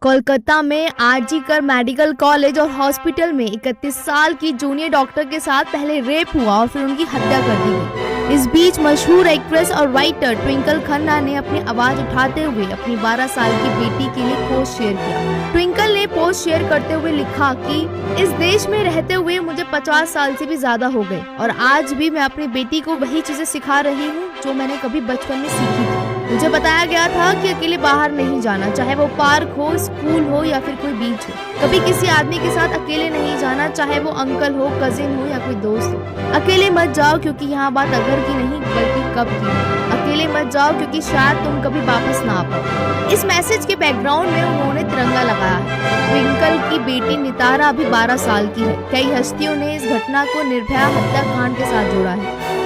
कोलकाता में RG Kar medical college और hospital में 31 साल की जूनियर डॉक्टर के साथ पहले रेप हुआ और फिर उनकी हत्या कर दी गई। इस बीच मशहूर एक्ट्रेस और राइटर ट्विंकल खन्ना ने अपनी आवाज उठाते हुए अपनी 12 साल की बेटी के लिए पोस्ट शेयर किया। ट्विंकल ने पोस्ट शेयर करते हुए लिखा कि इस देश में रहते हुए मुझे 50 साल से भी ज्यादा हो गए और आज भी मैं अपनी बेटी को वही चीजें सिखा रही हूँ जो मैंने कभी बचपन में सीखी थी। मुझे बताया गया था कि अकेले बाहर नहीं जाना, चाहे वो पार्क हो, स्कूल हो या फिर कोई बीच हो। कभी किसी आदमी के साथ अकेले नहीं जाना, चाहे वो अंकल हो, कजिन हो या कोई दोस्त हो। अकेले मत जाओ क्योंकि यहाँ बात अगर की नहीं बल्कि कब की है। अकेले मत जाओ क्योंकि शायद तुम कभी वापस ना आ पाओ। इस मैसेज के बैकग्राउंड में उन्होंने तिरंगा लगाया है। ट्विंकल की बेटी नितारा अभी 12 साल की है। कई हस्तियों ने इस घटना को निर्भया हत्याकांड के साथ जोड़ा है।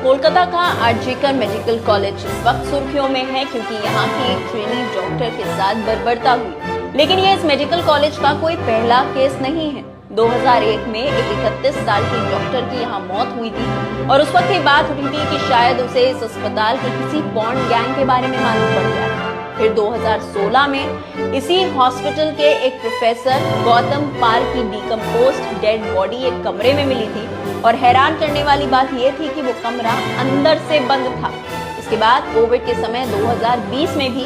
कोलकाता का आरजीकर मेडिकल कॉलेज इस वक्त सुर्खियों में है क्योंकि यहाँ की एक ट्रेनी डॉक्टर के साथ बर्बरता हुई। लेकिन ये इस मेडिकल कॉलेज का कोई पहला केस नहीं है। 2001 में एक 31 साल की डॉक्टर की यहाँ मौत हुई थी और उस वक्त ये बात उठी थी कि शायद उसे इस अस्पताल के किसी पॉर्न गैंग के बारे में मालूम पड़ गया। फिर 2016 में इसी हॉस्पिटल के एक प्रोफेसर गौतम पाल की डिकम्पोज्ड डेड बॉडी एक कमरे में मिली थी और हैरान करने वाली बात यह थी कि वो कमरा अंदर से बंद था। इसके बाद कोविड के समय 2020 में भी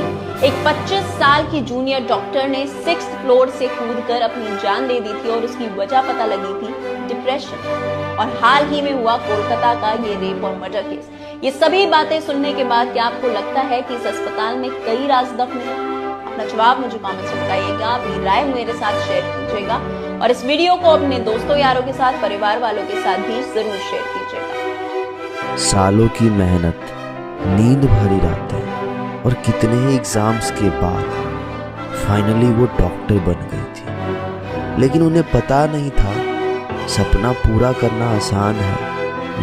एक 25 साल की जूनियर डॉक्टर ने 6th फ्लोर से कूदकर अपनी जान दे दी थी और उसकी वजह पता लगी थी डिप्रेशन। और हाल ही में हुआ कोलकाता का ये रेप और मर्डर केस। ये सभी बातें सुनने के बाद क्या आपको लगता है कि इस अस्पताल में कई राज दफन हैं? अपना जवाब मुझे कमेंट्स में बताइएगा, अपनी राय मेरे साथ शेयर कीजिएगा और इस वीडियो को अपने दोस्तों यारों के साथ, परिवार वालों के साथ भी जरूर शेयर कीजिएगा। सालों की मेहनत, नींद भरी रातें और कितने ही एग्जाम्स के बाद फाइनली वो डॉक्टर बन गई थी। लेकिन उन्हें पता नहीं था सपना पूरा करना आसान है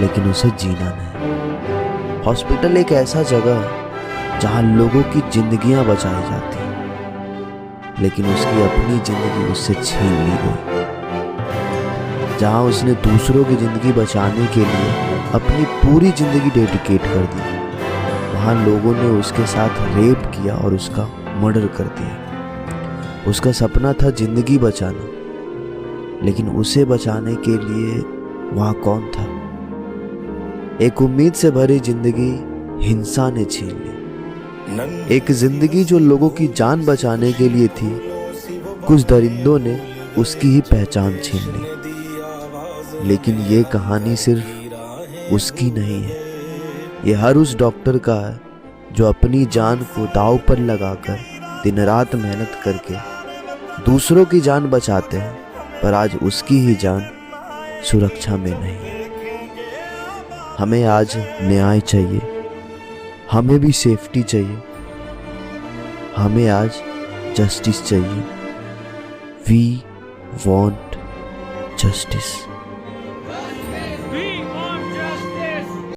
लेकिन उसे जीना नहीं। हॉस्पिटल एक ऐसा जगह है जहां लोगों की जिंदगियां बचाई जाती हैं, लेकिन उसकी अपनी जिंदगी उससे छीन ली गई। जहां उसने दूसरों की जिंदगी बचाने के लिए अपनी पूरी जिंदगी डेडिकेट कर दी, वहां लोगों ने उसके साथ रेप किया और उसका मर्डर कर दिया। उसका सपना था जिंदगी बचाना, लेकिन उसे बचाने के लिए वहां कौन था? एक उम्मीद से भरी जिंदगी हिंसा ने छीन ली। एक जिंदगी जो लोगों की जान बचाने के लिए थी, कुछ दरिंदों ने उसकी ही पहचान छीन ली। लेकिन ये कहानी सिर्फ उसकी नहीं है, ये हर उस डॉक्टर का है जो अपनी जान को दांव पर लगाकर दिन रात मेहनत करके दूसरों की जान बचाते हैं, पर आज उसकी ही जान सुरक्षा में नहीं है। हमें आज न्याय चाहिए, हमें भी सेफ्टी चाहिए, हमें आज जस्टिस चाहिए। We want justice.